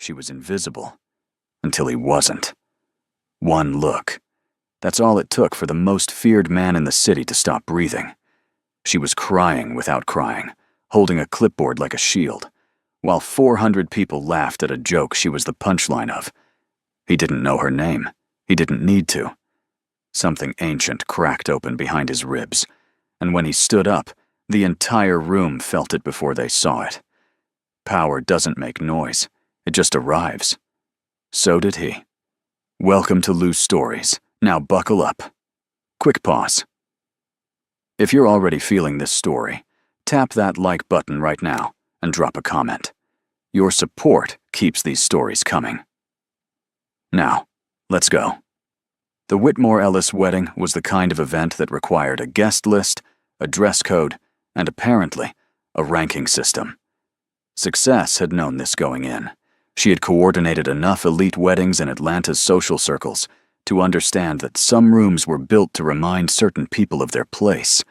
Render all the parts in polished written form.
She was invisible. Until he wasn't. One look. That's all it took for the most feared man in the city to stop breathing. She was crying without crying, holding a clipboard like a shield, while 400 people laughed at a joke she was the punchline of. He didn't know her name. He didn't need to. Something ancient cracked open behind his ribs, and when he stood up, the entire room felt it before they saw it. Power doesn't make noise. It just arrives. So did he. Welcome to Loose Stories. Now buckle up. Quick pause. If you're already feeling this story, tap that like button right now and drop a comment. Your support keeps these stories coming. Now, let's go. The Whitmore-Ellis wedding was the kind of event that required a guest list, a dress code, and apparently, a ranking system. Success had known this going in. She had coordinated enough elite weddings in Atlanta's social circles to understand that some rooms were built to remind certain people of their place.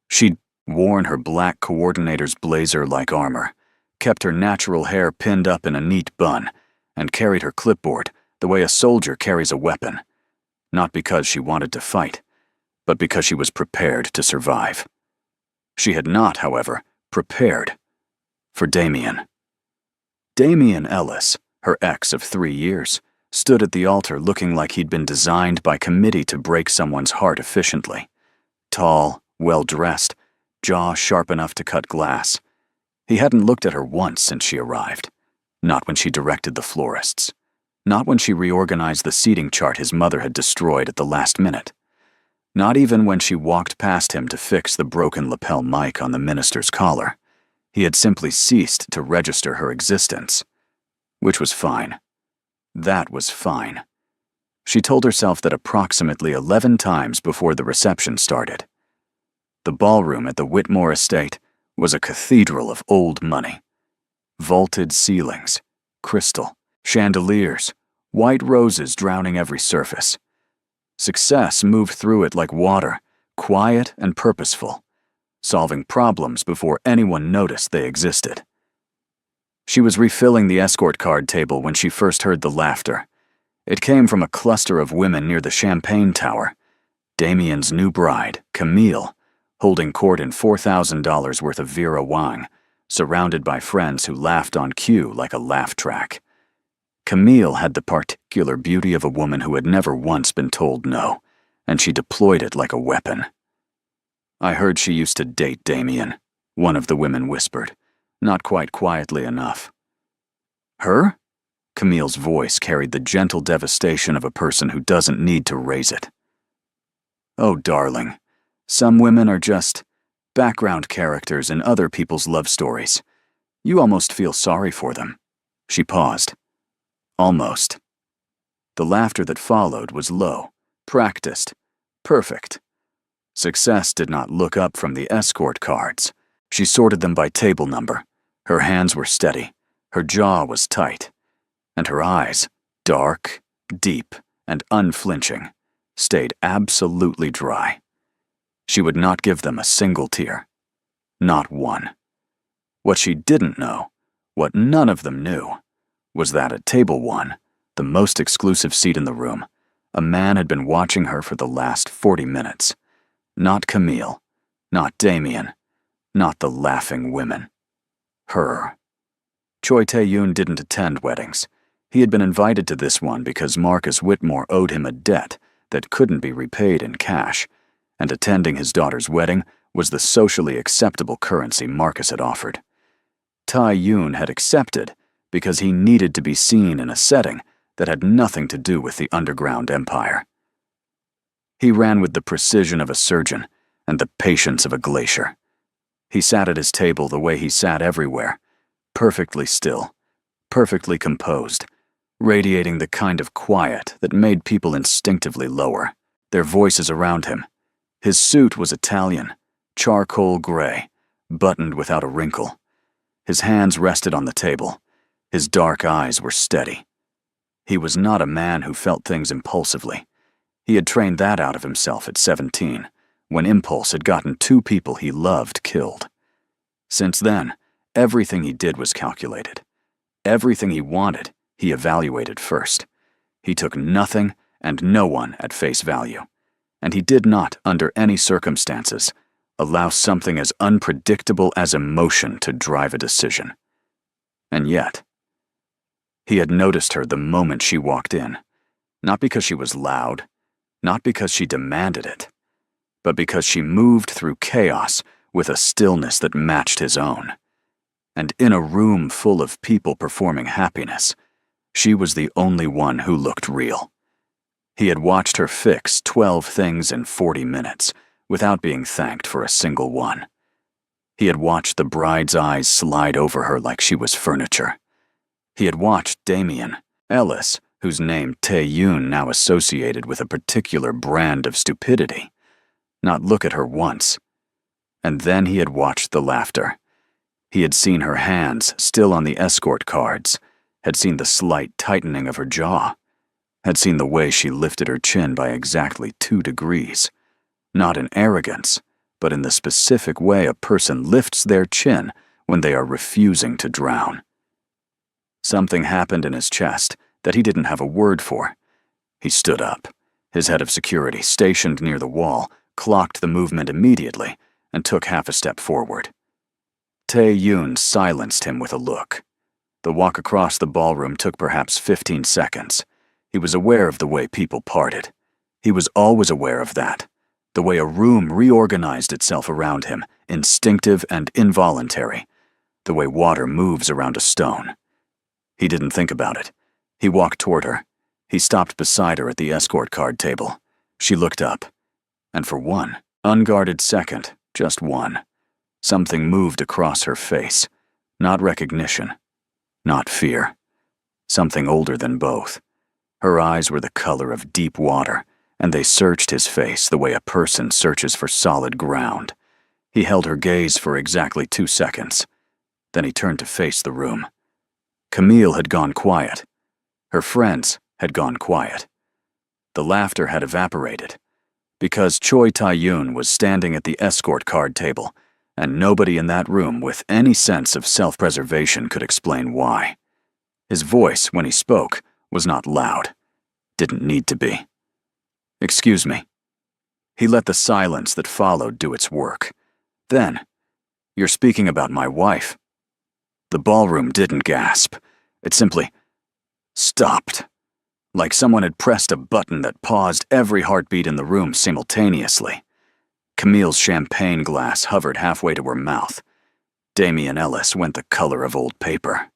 She'd worn her black coordinator's blazer-like armor, kept her natural hair pinned up in a neat bun, and carried her clipboard the way a soldier carries a weapon. Not because she wanted to fight, but because she was prepared to survive. She had not, however, prepared for Damien. Damien Ellis, her ex of 3 years, stood at the altar looking like he'd been designed by committee to break someone's heart efficiently. Tall, well-dressed, jaw sharp enough to cut glass. He hadn't looked at her once since she arrived. Not when she directed the florists. Not when she reorganized the seating chart his mother had destroyed at the last minute. Not even when she walked past him to fix the broken lapel mic on the minister's collar. He had simply ceased to register her existence. Which was fine. That was fine. She told herself that approximately 11 times before the reception started. The ballroom at the Whitmore estate was a cathedral of old money. Vaulted ceilings, crystal, chandeliers, white roses drowning every surface. Success moved through it like water, quiet and purposeful, solving problems before anyone noticed they existed. She was refilling the escort card table when she first heard the laughter. It came from a cluster of women near the champagne tower. Damien's new bride, Camille, holding court in $4,000 worth of Vera Wang, surrounded by friends who laughed on cue like a laugh track. Camille had the particular beauty of a woman who had never once been told no, and she deployed it like a weapon. "I heard she used to date Damien," one of the women whispered, not quite quietly enough. "Her?" Camille's voice carried the gentle devastation of a person who doesn't need to raise it. "Oh, darling, some women are just background characters in other people's love stories. You almost feel sorry for them." She paused. Almost. The laughter that followed was low, practiced, perfect. Success did not look up from the escort cards. She sorted them by table number. Her hands were steady, her jaw was tight, and her eyes, dark, deep, and unflinching, stayed absolutely dry. She would not give them a single tear. Not one. What she didn't know, what none of them knew, was that at table 1, the most exclusive seat in the room, a man had been watching her for the last 40 minutes. Not Camille, not Damien, not the laughing women. Her. Choi Tae-yoon didn't attend weddings. He had been invited to this one because Marcus Whitmore owed him a debt that couldn't be repaid in cash, and attending his daughter's wedding was the socially acceptable currency Marcus had offered. Tae-yoon had accepted because he needed to be seen in a setting that had nothing to do with the underground empire. He ran with the precision of a surgeon and the patience of a glacier. He sat at his table the way he sat everywhere, perfectly still, perfectly composed, radiating the kind of quiet that made people instinctively lower their voices around him. His suit was Italian, charcoal gray, buttoned without a wrinkle. His hands rested on the table. His dark eyes were steady. He was not a man who felt things impulsively. He had trained that out of himself at 17, when impulse had gotten 2 people he loved killed. Since then, everything he did was calculated. Everything he wanted, He evaluated first. He took nothing and no one at face value. And he did not, under any circumstances, allow something as unpredictable as emotion to drive a decision. And yet, he had noticed her the moment she walked in, not because she was loud, not because she demanded it, but because she moved through chaos with a stillness that matched his own. And in a room full of people performing happiness, she was the only one who looked real. He had watched her fix 12 things in 40 minutes without being thanked for a single one. He had watched the bride's eyes slide over her like she was furniture. He had watched Damien Ellis, whose name Tae-yoon now associated with a particular brand of stupidity, not look at her once. And then he had watched the laughter. He had seen her hands still on the escort cards, had seen the slight tightening of her jaw, had seen the way she lifted her chin by exactly 2 degrees, not in arrogance, but in the specific way a person lifts their chin when they are refusing to drown. Something happened in his chest that he didn't have a word for. He stood up. His head of security, stationed near the wall, clocked the movement immediately and took half a step forward. Tae-yoon silenced him with a look. The walk across the ballroom took perhaps 15 seconds. He was aware of the way people parted. He was always aware of that, the way a room reorganized itself around him, instinctive and involuntary, the way water moves around a stone. He didn't think about it. He walked toward her. He stopped beside her at the escort card table. She looked up, and for one unguarded second, just one, something moved across her face. Not recognition, not fear. Something older than both. Her eyes were the color of deep water, and they searched his face the way a person searches for solid ground. He held her gaze for exactly 2 seconds. Then he turned to face the room. Camille had gone quiet. Her friends had gone quiet. The laughter had evaporated, because Choi Tae-yoon was standing at the escort card table, and nobody in that room with any sense of self-preservation could explain why. His voice, when he spoke, was not loud. Didn't need to be. "Excuse me." He let the silence that followed do its work. Then, "You're speaking about my wife." The ballroom didn't gasp. It simply stopped, like someone had pressed a button that paused every heartbeat in the room simultaneously. Camille's champagne glass hovered halfway to her mouth. Damien Ellis went the color of old paper.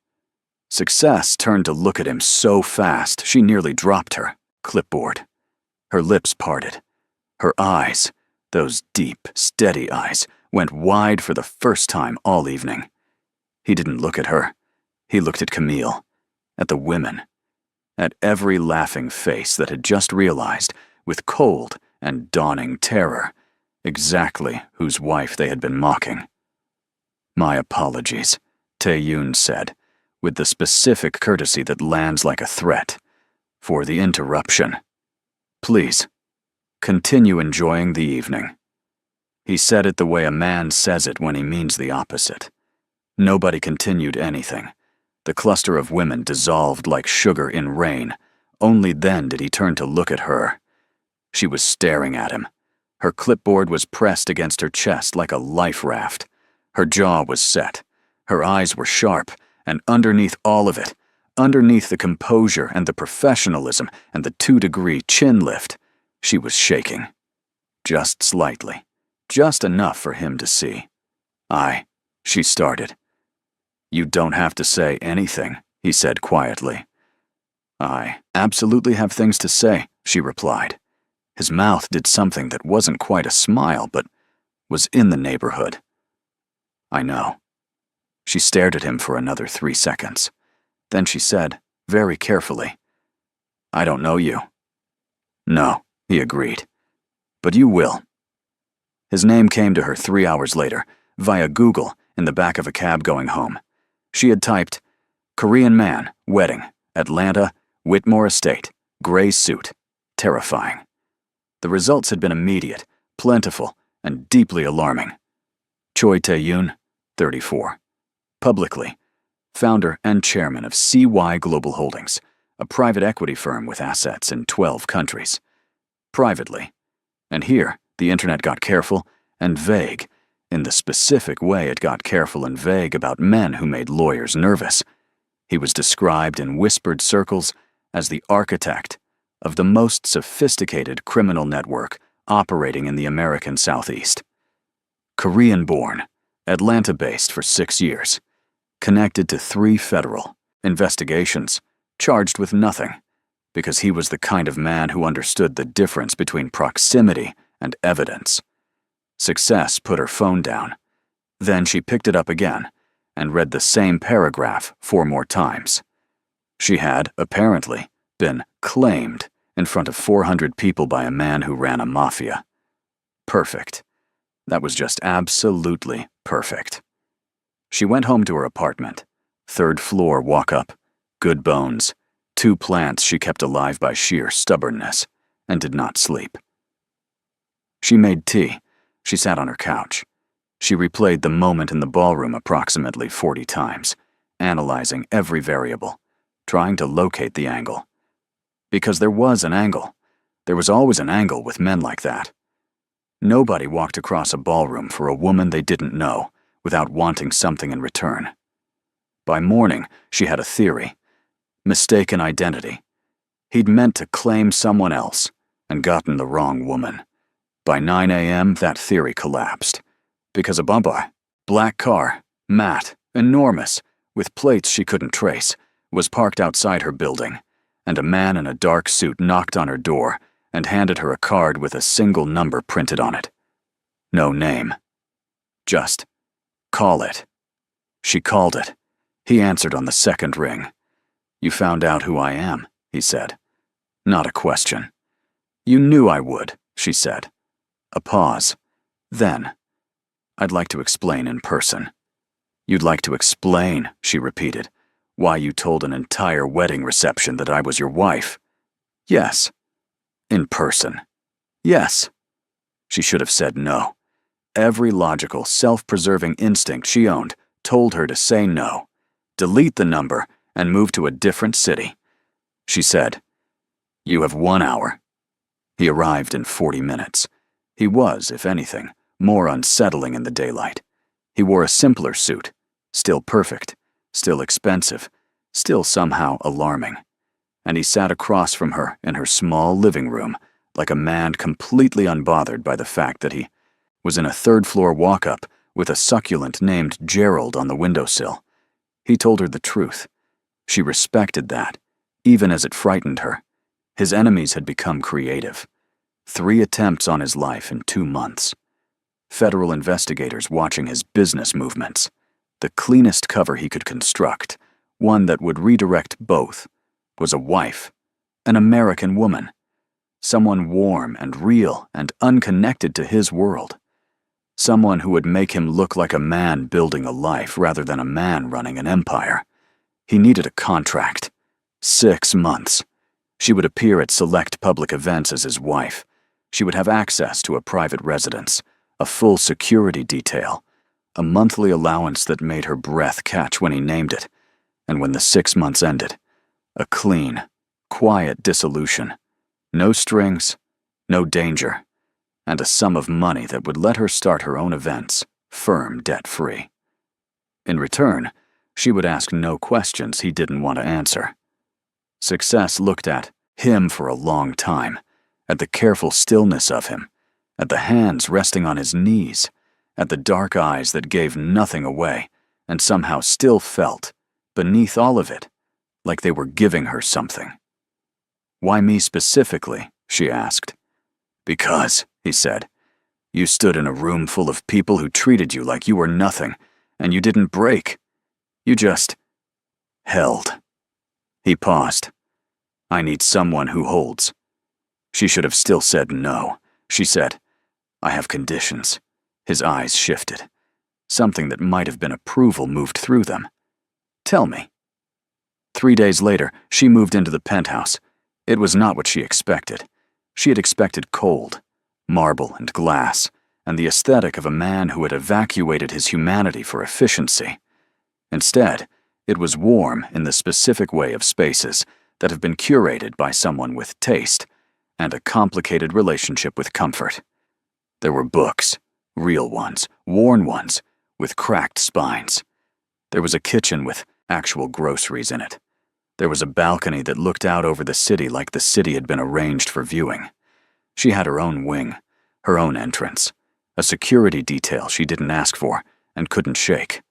Success turned to look at him so fast she nearly dropped her clipboard. Her lips parted. Her eyes, those deep, steady eyes, went wide for the first time all evening. He didn't look at her. He looked at Camille, at the women, at every laughing face that had just realized, with cold and dawning terror, exactly whose wife they had been mocking. "My apologies," Tae-yoon said, with the specific courtesy that lands like a threat, "for the interruption. Please, continue enjoying the evening." He said it the way a man says it when he means the opposite. Nobody continued anything. The cluster of women dissolved like sugar in rain. Only then did he turn to look at her. She was staring at him. Her clipboard was pressed against her chest like a life raft. Her jaw was set. Her eyes were sharp, and underneath all of it, underneath the composure and the professionalism and the 2-degree chin lift, she was shaking. Just slightly. Just enough for him to see. She started. "You don't have to say anything," he said quietly. "I absolutely have things to say," she replied. His mouth did something that wasn't quite a smile, but was in the neighborhood. "I know." She stared at him for another 3 seconds. Then she said, very carefully, "I don't know you." "No," he agreed. "But you will." His name came to her 3 hours later, via Google, in the back of a cab going home. She had typed, "Korean man, wedding, Atlanta, Whitmore Estate, gray suit, terrifying." The results had been immediate, plentiful, and deeply alarming. Choi Tae-yoon, 34. Publicly, founder and chairman of CY Global Holdings, a private equity firm with assets in 12 countries. Privately. And here, the internet got careful and vague, in the specific way it got careful and vague about men who made lawyers nervous. He was described in whispered circles as the architect of the most sophisticated criminal network operating in the American Southeast. Korean-born, Atlanta-based for 6 years, connected to 3 federal investigations, charged with nothing, because he was the kind of man who understood the difference between proximity and evidence. Success put her phone down. Then she picked it up again and read the same paragraph 4 more times. She had, apparently, been claimed in front of 400 people by a man who ran a mafia. Perfect. That was just absolutely perfect. She went home to her apartment. 3rd floor walk-up, good bones, 2 plants she kept alive by sheer stubbornness, and did not sleep. She made tea. She sat on her couch. She replayed the moment in the ballroom approximately 40 times, analyzing every variable, trying to locate the angle. Because there was an angle. There was always an angle with men like that. Nobody walked across a ballroom for a woman they didn't know without wanting something in return. By morning, she had a theory. Mistaken identity. He'd meant to claim someone else and gotten the wrong woman. By 9 a.m., that theory collapsed. Because a bumper, black car, matte, enormous, with plates she couldn't trace, was parked outside her building, and a man in a dark suit knocked on her door and handed her a card with a single number printed on it. No name. Just, call it. She called it. He answered on the 2nd ring. You found out who I am, he said. Not a question. You knew I would, she said. A pause. Then, I'd like to explain in person. You'd like to explain, she repeated, why you told an entire wedding reception that I was your wife. Yes. In person. Yes. She should have said no. Every logical, self-preserving instinct she owned told her to say no, delete the number, and move to a different city. She said, You have 1 hour. He arrived in 40 minutes. He was, if anything, more unsettling in the daylight. He wore a simpler suit, still perfect, still expensive, still somehow alarming. And he sat across from her in her small living room, like a man completely unbothered by the fact that he was in a 3rd-floor walk-up with a succulent named Gerald on the windowsill. He told her the truth. She respected that, even as it frightened her. His enemies had become creative. 3 attempts on his life in 2 months. Federal investigators watching his business movements. The cleanest cover he could construct, one that would redirect both, was a wife, an American woman, someone warm and real and unconnected to his world, someone who would make him look like a man building a life rather than a man running an empire. He needed a contract. 6 months. She would appear at select public events as his wife. She would have access to a private residence, a full security detail, a monthly allowance that made her breath catch when he named it, and when the 6 months ended, a clean, quiet dissolution, no strings, no danger, and a sum of money that would let her start her own events, firm debt-free. In return, she would ask no questions he didn't want to answer. Success looked at him for a long time, at the careful stillness of him, at the hands resting on his knees, at the dark eyes that gave nothing away, and somehow still felt, beneath all of it, like they were giving her something. Why me specifically? She asked. Because, he said, you stood in a room full of people who treated you like you were nothing, and you didn't break. You just held. He paused. I need someone who holds. She should have still said no. She said, I have conditions. His eyes shifted. Something that might have been approval moved through them. Tell me. 3 days later, she moved into the penthouse. It was not what she expected. She had expected cold, marble and glass, and the aesthetic of a man who had evacuated his humanity for efficiency. Instead, It was warm in the specific way of spaces that have been curated by someone with taste and a complicated relationship with comfort. There were books, real ones, worn ones, with cracked spines. There was a kitchen with actual groceries in it. There was a balcony that looked out over the city like the city had been arranged for viewing. She had her own wing, her own entrance, a security detail she didn't ask for and couldn't shake.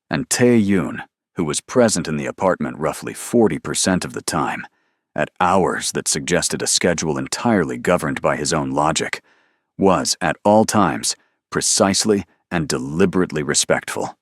And Tae-yoon, who was present in the apartment roughly 40% of the time, at hours that suggested a schedule entirely governed by his own logic, was, at all times, precisely and deliberately respectful.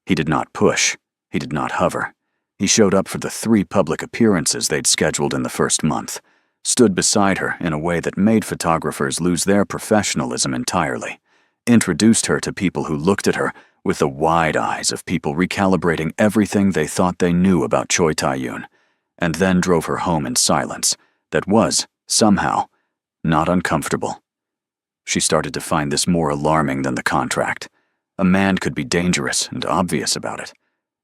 He did not push. He did not hover. He showed up for the 3 public appearances they'd scheduled in the first month, stood beside her in a way that made photographers lose their professionalism entirely, introduced her to people who looked at her with the wide eyes of people recalibrating everything they thought they knew about Choi Tae-yoon, and then drove her home in silence that was, somehow, not uncomfortable. She started to find this more alarming than the contract. A man could be dangerous and obvious about it.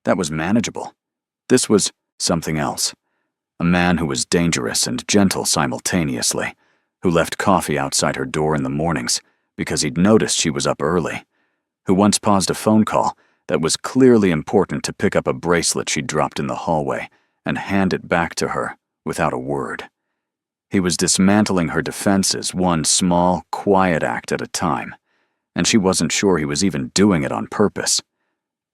That was manageable. This was something else. A man who was dangerous and gentle simultaneously, who left coffee outside her door in the mornings because he'd noticed she was up early, who once paused a phone call that was clearly important to pick up a bracelet she'd dropped in the hallway and hand it back to her without a word. He was dismantling her defenses one small, quiet act at a time, and she wasn't sure he was even doing it on purpose.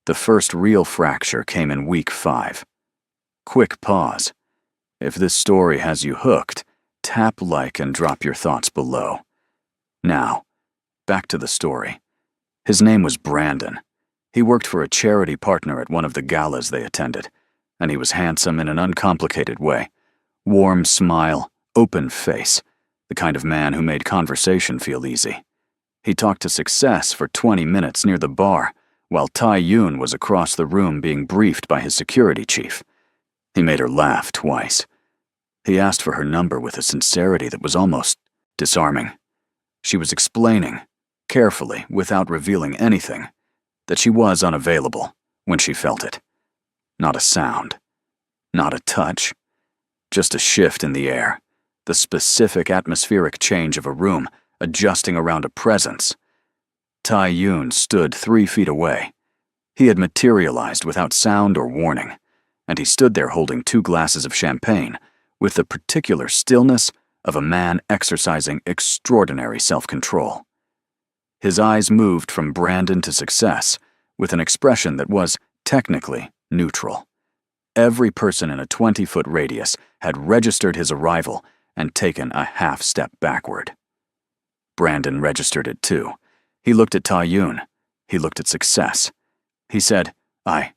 The first real fracture came in week 5. Quick pause. If this story has you hooked, tap like and drop your thoughts below. Now, back to the story. His name was Brandon. He worked for a charity partner at one of the galas they attended, and he was handsome in an uncomplicated way. Warm smile, open face, the kind of man who made conversation feel easy. He talked to Success for 20 minutes near the bar, while Tae-yoon was across the room being briefed by his security chief. He made her laugh twice. He asked for her number with a sincerity that was almost disarming. She was explaining, carefully, without revealing anything, that she was unavailable when she felt it. Not a sound, not a touch, just a shift in the air, the specific atmospheric change of a room adjusting around a presence. Tae-yoon stood 3 feet away. He had materialized without sound or warning, and he stood there holding 2 glasses of champagne with the particular stillness of a man exercising extraordinary self-control. His eyes moved from Brandon to Success with an expression that was, technically, neutral. Every person in a 20-foot radius had registered his arrival and taken a half step backward. Brandon registered it too. He looked at Tae-yoon. He looked at Success. He said, I'll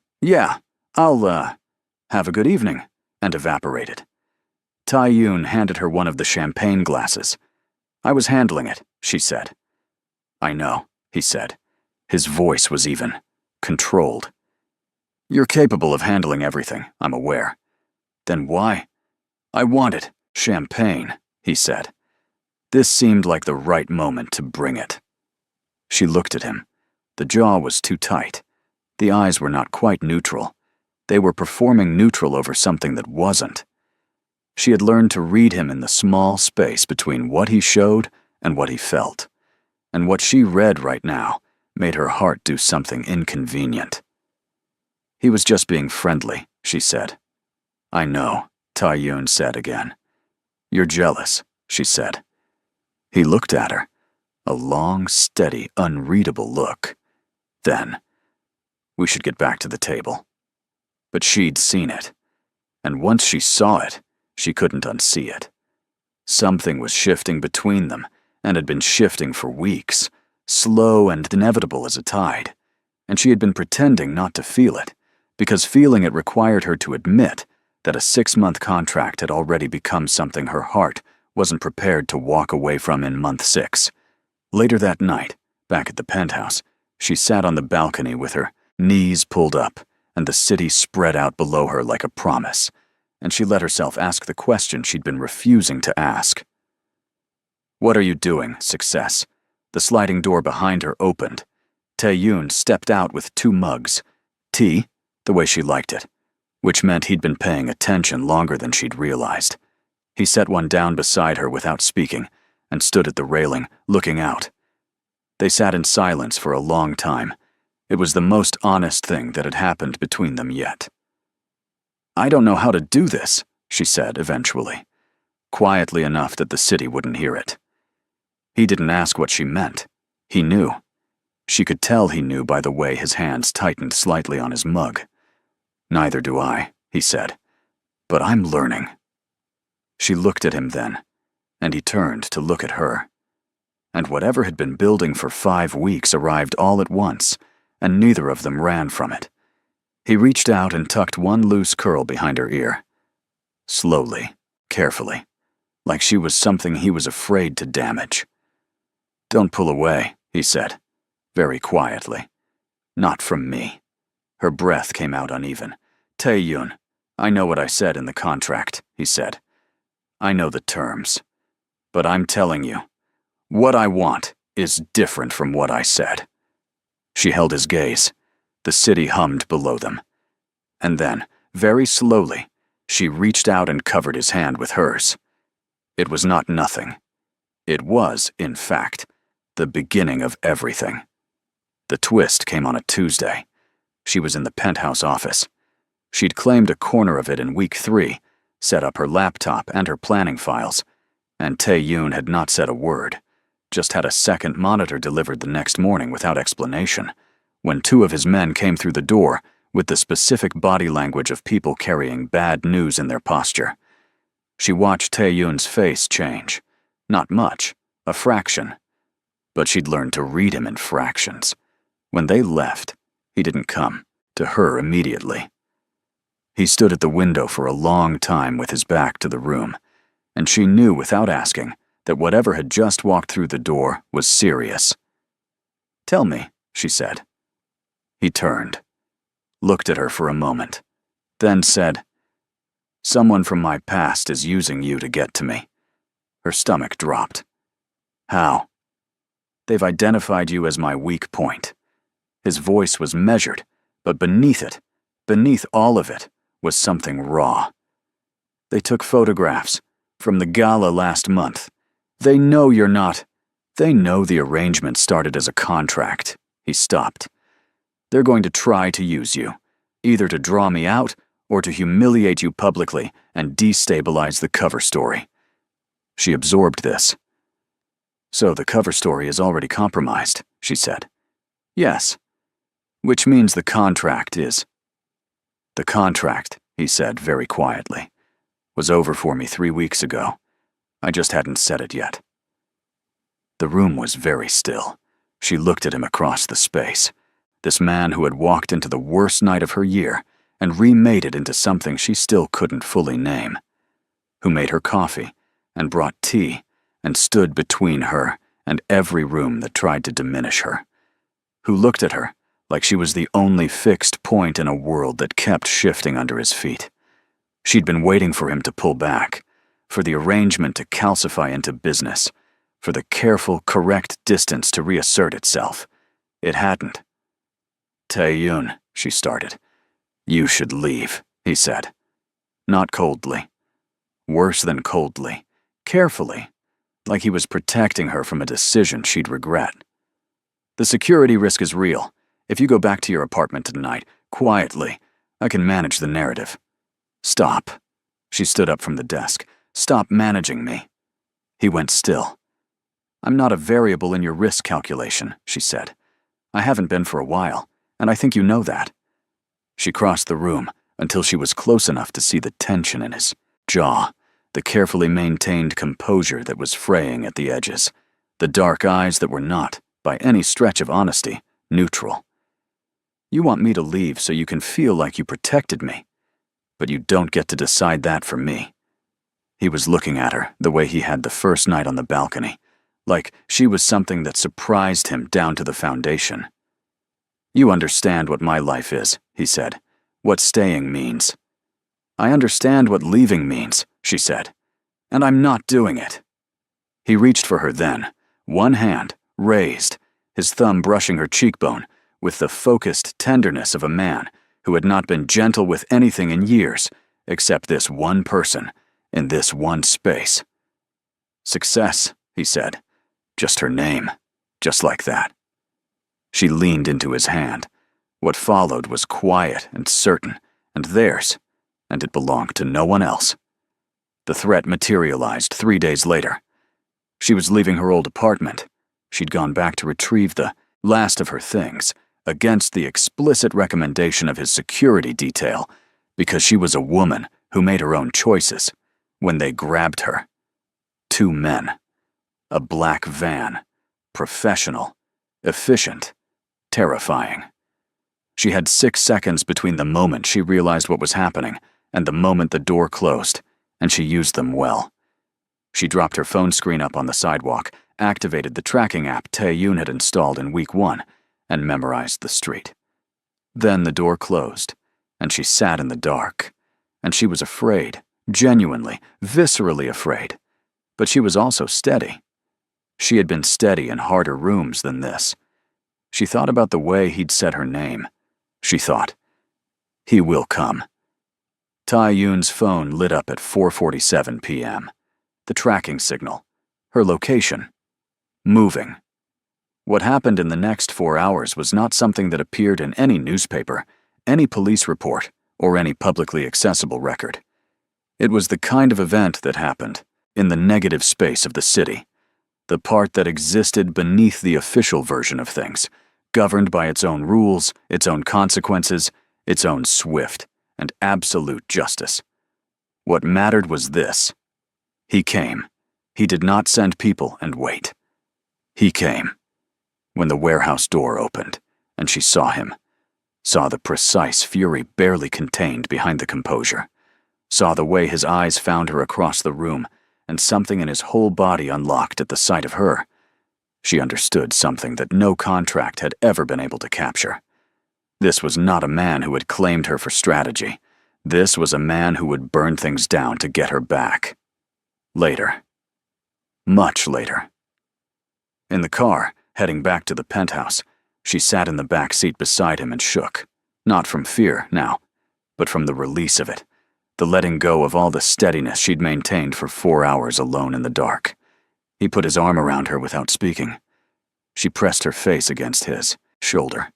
have a good evening, and evaporated. Tae-yoon handed her one of the champagne glasses. I was handling it, she said. I know, he said. His voice was even, controlled. You're capable of handling everything, I'm aware. Then why? I wanted champagne, he said. This seemed like the right moment to bring it. She looked at him. The jaw was too tight. The eyes were not quite neutral. They were performing neutral over something that wasn't. She had learned to read him in the small space between what he showed and what he felt. And what she read right now made her heart do something inconvenient. He was just being friendly, she said. I know, Tae-yoon said again. You're jealous, she said. He looked at her, a long, steady, unreadable look. Then, we should get back to the table. But she'd seen it, and once she saw it, she couldn't unsee it. Something was shifting between them, and had been shifting for weeks, slow and inevitable as a tide, and she had been pretending not to feel it, because feeling it required her to admit that a 6-month contract had already become something her heart wasn't prepared to walk away from in month 6. Later that night, back at the penthouse, she sat on the balcony with her knees pulled up and the city spread out below her like a promise, and she let herself ask the question she'd been refusing to ask. What are you doing, Success? The sliding door behind her opened. Tae-yoon stepped out with 2 mugs. Tea? the way she liked it, which meant he'd been paying attention longer than she'd realized. He set one down beside her without speaking and stood at the railing, looking out. They sat in silence for a long time. It was the most honest thing that had happened between them yet. "I don't know how to do this," she said eventually, quietly enough that the city wouldn't hear it. He didn't ask what she meant. He knew. She could tell he knew by the way his hands tightened slightly on his mug. "Neither do I," he said, "but I'm learning." She looked at him then, and he turned to look at her. And whatever had been building for 5 weeks arrived all at once, and neither of them ran from it. He reached out and tucked one loose curl behind her ear. Slowly, carefully, like she was something he was afraid to damage. "Don't pull away," he said, very quietly. "Not from me." Her breath came out uneven. "Tae-yoon, I know what I said in the contract," he said. "I know the terms. But I'm telling you, what I want is different from what I said." She held his gaze. The city hummed below them. And then, very slowly, she reached out and covered his hand with hers. It was not nothing. It was, in fact, the beginning of everything. The twist came on a Tuesday. She was in the penthouse office. She'd claimed a corner of it in week 3, set up her laptop and her planning files, and Tae-yoon had not said a word, just had a second monitor delivered the next morning without explanation, when 2 of his men came through the door with the specific body language of people carrying bad news in their posture. She watched Tae-yoon's face change. Not much, a fraction. But she'd learned to read him in fractions. When they left, he didn't come to her immediately. He stood at the window for a long time with his back to the room, and she knew without asking that whatever had just walked through the door was serious. "Tell me," she said. He turned, looked at her for a moment, then said, "Someone from my past is using you to get to me." Her stomach dropped. "How?" "They've identified you as my weak point." His voice was measured, but beneath it, beneath all of it, was something raw. "They took photographs from the gala last month. They know you're not. They know the arrangement started as a contract." He stopped. "They're going to try to use you, either to draw me out or to humiliate you publicly and destabilize the cover story." She absorbed this. "So the cover story is already compromised," she said. "Yes. Which means the contract is." "The contract," he said very quietly, "was over for me 3 weeks ago. I just hadn't said it yet." The room was very still. She looked at him across the space. This man who had walked into the worst night of her year and remade it into something she still couldn't fully name. Who made her coffee and brought tea and stood between her and every room that tried to diminish her. Who looked at her like she was the only fixed point in a world that kept shifting under his feet. She'd been waiting for him to pull back, for the arrangement to calcify into business, for the careful, correct distance to reassert itself. It hadn't. "Tae-yoon," she started. "You should leave," he said. Not coldly. Worse than coldly. Carefully, like he was protecting her from a decision she'd regret. "The security risk is real. If you go back to your apartment tonight, quietly, I can manage the narrative." "Stop." She stood up from the desk. "Stop managing me." He went still. "I'm not a variable in your risk calculation," she said. "I haven't been for a while, and I think you know that." She crossed the room until she was close enough to see the tension in his jaw, the carefully maintained composure that was fraying at the edges, the dark eyes that were not, by any stretch of honesty, neutral. "You want me to leave so you can feel like you protected me, but you don't get to decide that for me." He was looking at her the way he had the first night on the balcony, like she was something that surprised him down to the foundation. "You understand what my life is," he said, "what staying means." "I understand what leaving means," she said, "and I'm not doing it." He reached for her then, one hand raised, his thumb brushing her cheekbone, with the focused tenderness of a man who had not been gentle with anything in years, except this one person, in this one space. Success, he said. Just her name. Just like that. She leaned into his hand. What followed was quiet and certain, and theirs, and it belonged to no one else. The threat materialized 3 days later. She was leaving her old apartment. She'd gone back to retrieve the last of her things, against the explicit recommendation of his security detail, because she was a woman who made her own choices, when they grabbed her. 2 men. A black van. Professional. Efficient. Terrifying. She had 6 seconds between the moment she realized what was happening and the moment the door closed, and she used them well. She dropped her phone screen up on the sidewalk, activated the tracking app Tae-yoon had installed in week 1, and memorized the street. Then the door closed, and she sat in the dark, and she was afraid, genuinely, viscerally afraid. But she was also steady. She had been steady in harder rooms than this. She thought about the way he'd said her name. She thought, he will come. Tae-yoon's phone lit up at 4:47 p.m. The tracking signal. Her location. Moving. What happened in the next 4 hours was not something that appeared in any newspaper, any police report, or any publicly accessible record. It was the kind of event that happened in the negative space of the city, the part that existed beneath the official version of things, governed by its own rules, its own consequences, its own swift and absolute justice. What mattered was this. He came. He did not send people and wait. He came. When the warehouse door opened, and she saw him, saw the precise fury barely contained behind the composure, saw the way his eyes found her across the room, and something in his whole body unlocked at the sight of her. She understood something that no contract had ever been able to capture. This was not a man who had claimed her for strategy. This was a man who would burn things down to get her back. Later. Much later. In the car, heading back to the penthouse, she sat in the back seat beside him and shook, not from fear now, but from the release of it, the letting go of all the steadiness she'd maintained for 4 hours alone in the dark. He put his arm around her without speaking. She pressed her face against his shoulder.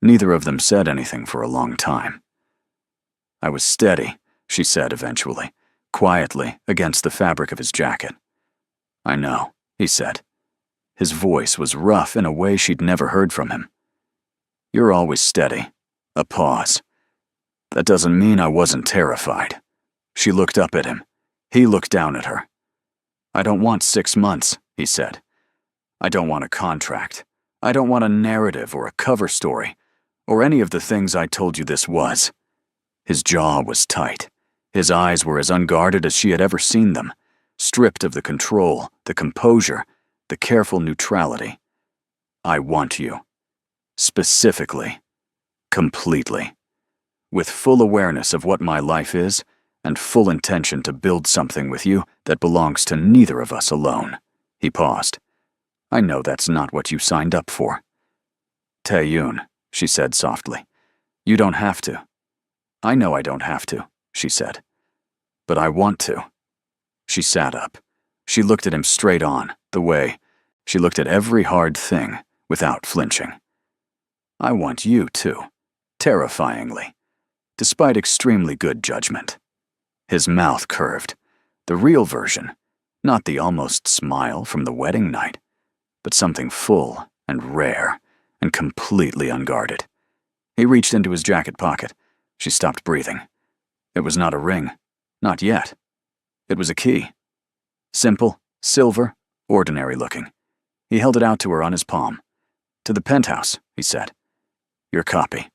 Neither of them said anything for a long time. I was steady, she said eventually, quietly against the fabric of his jacket. I know, he said. His voice was rough in a way she'd never heard from him. You're always steady. A pause. That doesn't mean I wasn't terrified. She looked up at him. He looked down at her. I don't want 6 months, he said. I don't want a contract. I don't want a narrative or a cover story, or any of the things I told you this was. His jaw was tight. His eyes were as unguarded as she had ever seen them, stripped of the control, the composure, the careful neutrality. I want you. Specifically. Completely. With full awareness of what my life is, and full intention to build something with you that belongs to neither of us alone. He paused. I know that's not what you signed up for. Tae-yoon, she said softly. You don't have to. I know I don't have to, she said. But I want to. She sat up. She looked at him straight on, the way she looked at every hard thing, without flinching. I want you too, terrifyingly, despite extremely good judgment. His mouth curved, the real version, not the almost smile from the wedding night, but something full and rare and completely unguarded. He reached into his jacket pocket. She stopped breathing. It was not a ring, not yet. It was a key. Simple, silver, ordinary looking. He held it out to her on his palm. To the penthouse, he said. Your copy.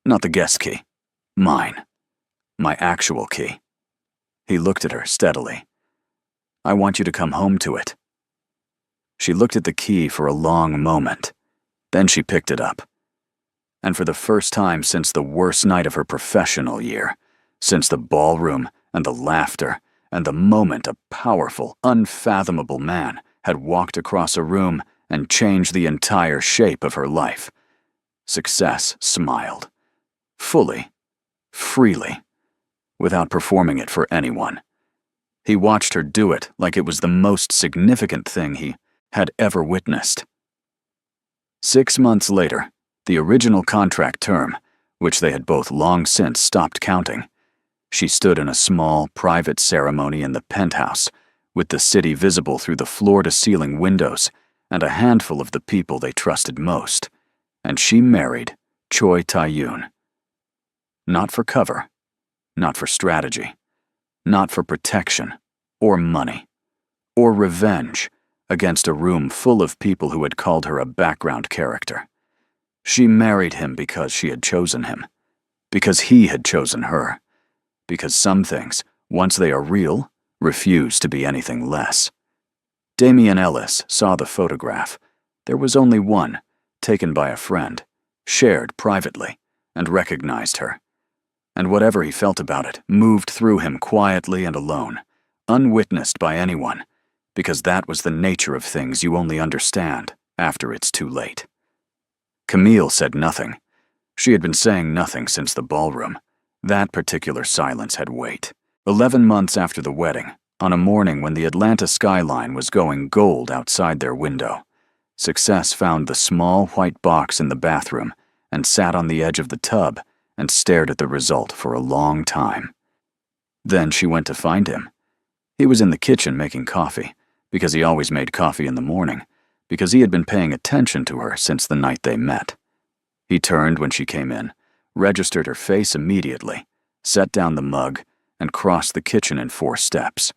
Not the guest key. Mine. My actual key. He looked at her steadily. I want you to come home to it. She looked at the key for a long moment. Then she picked it up. And for the first time since the worst night of her professional year, since the ballroom and the laughter and the moment a powerful, unfathomable man had walked across a room and changed the entire shape of her life, Success smiled. Fully, freely, without performing it for anyone. He watched her do it like it was the most significant thing he had ever witnessed. 6 months later, the original contract term, which they had both long since stopped counting, she stood in a small, private ceremony in the penthouse, with the city visible through the floor-to-ceiling windows and a handful of the people they trusted most, and she married Choi Tae-yoon. Not for cover, not for strategy, not for protection, or money, or revenge against a room full of people who had called her a background character. She married him because she had chosen him, because he had chosen her, because some things, once they are real, refuse to be anything less. Damian Ellis saw the photograph. There was only one, taken by a friend, shared privately, and recognized her. And whatever he felt about it moved through him quietly and alone, unwitnessed by anyone, because that was the nature of things you only understand after it's too late. Camille said nothing. She had been saying nothing since the ballroom. That particular silence had weight. 11 months after the wedding, on a morning when the Atlanta skyline was going gold outside their window, Success found the small white box in the bathroom and sat on the edge of the tub and stared at the result for a long time. Then she went to find him. He was in the kitchen making coffee, because he always made coffee in the morning, because he had been paying attention to her since the night they met. He turned when she came in, registered her face immediately, set down the mug, and crossed the kitchen in 4 steps.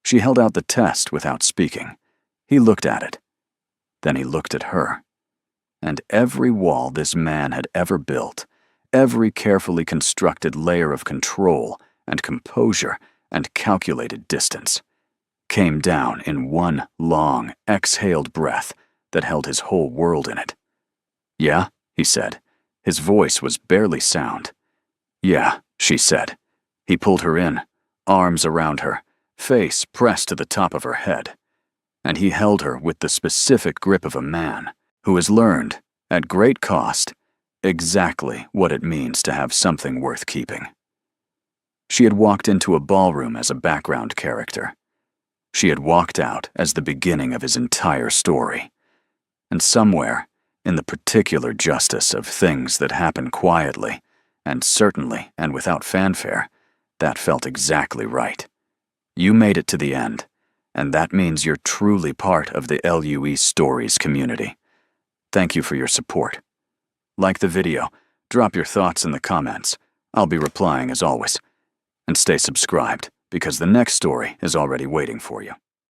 She held out the test without speaking. He looked at it. Then he looked at her. And every wall this man had ever built, every carefully constructed layer of control and composure and calculated distance, came down in one long, exhaled breath that held his whole world in it. "Yeah?" he said. His voice was barely sound. "Yeah," she said. He pulled her in, arms around her, face pressed to the top of her head. And he held her with the specific grip of a man who has learned, at great cost, exactly what it means to have something worth keeping. She had walked into a ballroom as a background character. She had walked out as the beginning of his entire story. And somewhere, in the particular justice of things that happen quietly, and certainly and without fanfare, that felt exactly right. You made it to the end, and that means you're truly part of the LUE Stories community. Thank you for your support. Like the video, drop your thoughts in the comments. I'll be replying as always. And stay subscribed, because the next story is already waiting for you.